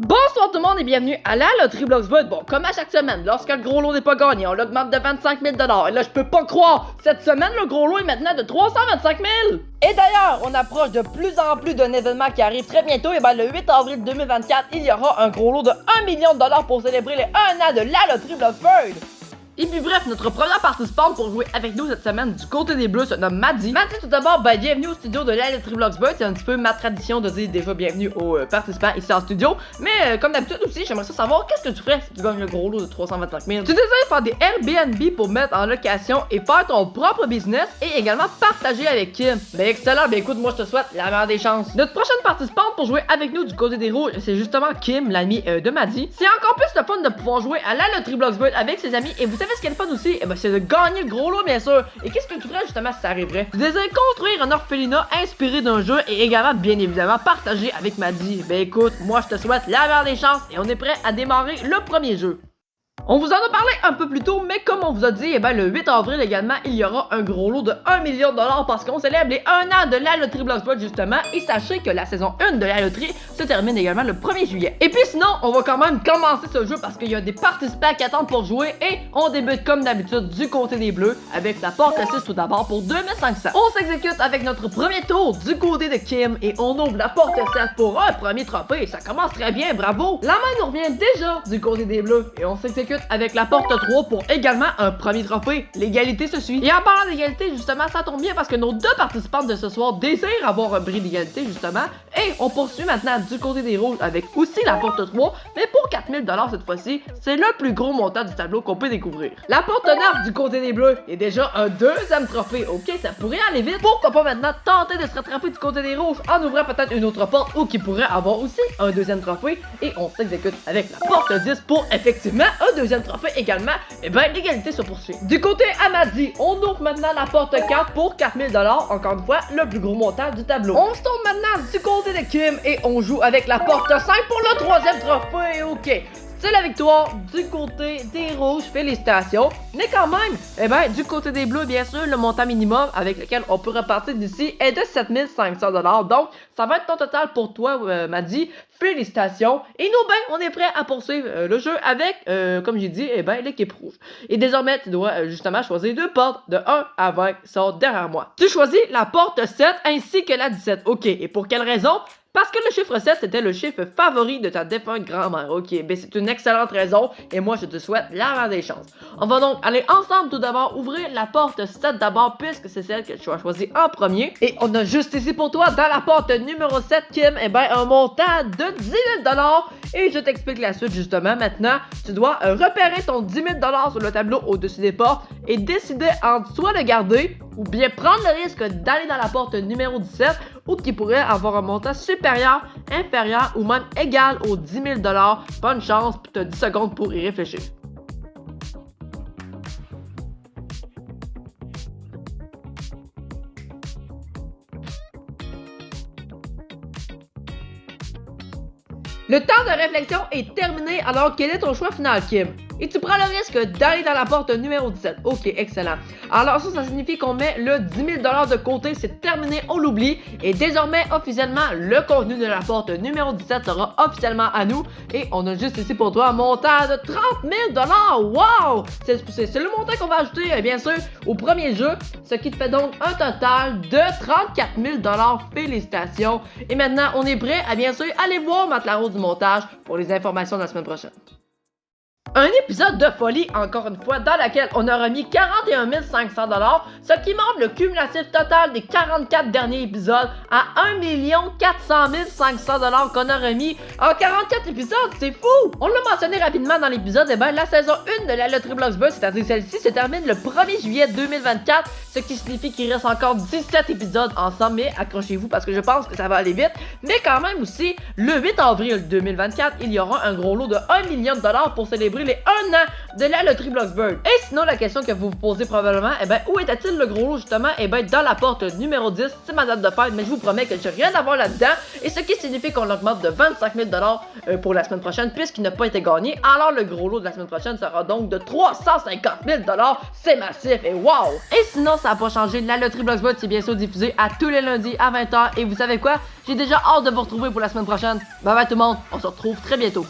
Bonsoir tout le monde et bienvenue à la loterie Bloxburg. Bon, comme à chaque semaine, lorsque le gros lot n'est pas gagné, on l'augmente de 25 000 $. Et là, je peux pas croire, cette semaine, le gros lot est maintenant de 325 000 $. Et d'ailleurs, on approche de plus en plus d'un événement qui arrive très bientôt. Et ben, le 8 avril 2024, il y aura un gros lot de 1 million de $ pour célébrer les 1 an de la loterie Bloxburg. Et puis bref, notre première participante pour jouer avec nous cette semaine du côté des Bleus se nomme Maddy. Maddy, tout d'abord, bienvenue au studio de la loterie Bloxburg. C'est un petit peu ma tradition de dire déjà bienvenue aux participants ici en studio. Mais comme d'habitude aussi, j'aimerais savoir qu'est-ce que tu ferais si tu gagnes le gros lot de 325 000 $. Tu désires faire des Airbnb pour mettre en location et faire ton propre business et également partager avec Kim. Ben excellent, écoute, moi je te souhaite la meilleure des chances. Notre prochaine participante pour jouer avec nous du côté des rouges, c'est justement Kim, l'amie de Maddy. C'est encore plus le fun de pouvoir jouer à la loterie Bloxburg avec ses amis et vous savez ce qui est le fun aussi? Eh ben, c'est de gagner le gros lot, bien sûr. Et qu'est-ce que tu ferais justement si ça arriverait? Tu désires construire un orphelinat inspiré d'un jeu et également, bien évidemment, partager avec Maddy. Ben écoute, moi je te souhaite la meilleure des chances et on est prêt à démarrer le premier jeu. On vous en a parlé un peu plus tôt, mais comme on vous a dit, le 8 avril également, il y aura un gros lot de 1 million de $ parce qu'on célèbre les 1 an de la loterie Bloxburg justement. Et sachez que la saison 1 de la loterie se termine également le 1er juillet. Et puis sinon, on va quand même commencer ce jeu parce qu'il y a des participants qui attendent pour jouer. Et on débute comme d'habitude du côté des Bleus avec la porte 6 tout d'abord pour 2500. On s'exécute avec notre premier tour du côté de Kim et on ouvre la porte 7 pour un premier trophée. Ça commence très bien, bravo! La main nous revient déjà du côté des Bleus et on s'exécute avec la porte 3 pour également un premier trophée. L'égalité se suit. Et en parlant d'égalité, justement, ça tombe bien parce que nos deux participantes de ce soir désirent avoir un bris d'égalité, justement. Et on poursuit maintenant du côté des rouges avec aussi la porte 3, mais pour 4 000 $ cette fois-ci. C'est le plus gros montant du tableau qu'on peut découvrir. La porte 9 du côté des bleus est déjà un deuxième trophée. Ok, ça pourrait aller vite. Pourquoi pas maintenant tenter de se rattraper du côté des rouges en ouvrant peut-être une autre porte ou qui pourrait avoir aussi un deuxième trophée. Et on s'exécute avec la porte 10 pour effectivement un deuxième trophée également. Et ben l'égalité se poursuit. Du côté à Maddy, on ouvre maintenant la porte 4 pour 4 000 $. Encore une fois, le plus gros montant du tableau. On se tourne maintenant du côté de Kim et on joue avec la porte 5 pour le troisième trophée. Ok. C'est la victoire du côté des rouges, félicitations. Mais quand même, du côté des bleus, bien sûr, le montant minimum avec lequel on peut repartir d'ici est de 7 500 $. Donc, ça va être ton total pour toi, Maddy. Félicitations. Et nous, on est prêt à poursuivre le jeu avec, comme j'ai dit, l'équipe rouge. Et désormais, tu dois justement choisir deux portes de 1 à 20 qui sont derrière moi. Tu choisis la porte 7 ainsi que la 17. Ok, et pour quelle raison? Parce que le chiffre 7, c'était le chiffre favori de ta défunte grand-mère. Ok, c'est une excellente raison et moi, je te souhaite la meilleure des chances. On va donc aller ensemble tout d'abord ouvrir la porte 7 d'abord puisque c'est celle que tu as choisie en premier. Et on a juste ici pour toi, dans la porte numéro 7, Kim, un montant de 10 000 $. Et je t'explique la suite justement. Maintenant, tu dois repérer ton 10 000 $ sur le tableau au-dessus des portes et décider entre soit le garder ou bien prendre le risque d'aller dans la porte numéro 17 ou qui pourrait avoir un montant supérieur, inférieur ou même égal aux 10 000 $. Bonne chance, puis tu as 10 secondes pour y réfléchir. Le temps de réflexion est terminé, alors quel est ton choix final, Kim? Et tu prends le risque d'aller dans la porte numéro 17. Ok, excellent. Alors ça signifie qu'on met le 10 000 $ de côté, c'est terminé, on l'oublie. Et désormais, officiellement, le contenu de la porte numéro 17 sera officiellement à nous. Et on a juste ici pour toi un montant de 30 000 $. Wow! C'est le montant qu'on va ajouter, bien sûr, au premier jeu. Ce qui te fait donc un total de 34 000 $. Félicitations. Et maintenant, on est prêt à, bien sûr, aller voir Matt Laro du montage pour les informations de la semaine prochaine. Un épisode de folie, encore une fois, dans laquelle on a remis 41 500 $, ce qui montre le cumulatif total des 44 derniers épisodes à 1 400 500 $ qu'on a remis en 44 épisodes, c'est fou! On l'a mentionné rapidement dans l'épisode, la saison 1 de la loterie Bloxburg, c'est-à-dire celle-ci, se termine le 1er juillet 2024, ce qui signifie qu'il reste encore 17 épisodes ensemble, mais accrochez-vous parce que je pense que ça va aller vite. Mais quand même aussi, le 8 avril 2024, il y aura un gros lot de 1 million de $ pour célébrer célébrer les 1 an de la loterie Bloxburg. Et sinon, la question que vous vous posez probablement, eh ben, où était-il le gros lot justement? Eh ben, dans la porte numéro 10, c'est ma date de fête, mais je vous promets que j'ai rien à voir là-dedans. Et ce qui signifie qu'on l'augmente de 25 000 pour la semaine prochaine, puisqu'il n'a pas été gagné. Alors, le gros lot de la semaine prochaine sera donc de 350 000 $. C'est massif et wow! Et sinon, ça n'a pas changé. La loterie Bloxburg, c'est bien sûr diffusé à tous les lundis à 20 h. Et vous savez quoi? J'ai déjà hâte de vous retrouver pour la semaine prochaine. Bye bye tout le monde, on se retrouve très bientôt.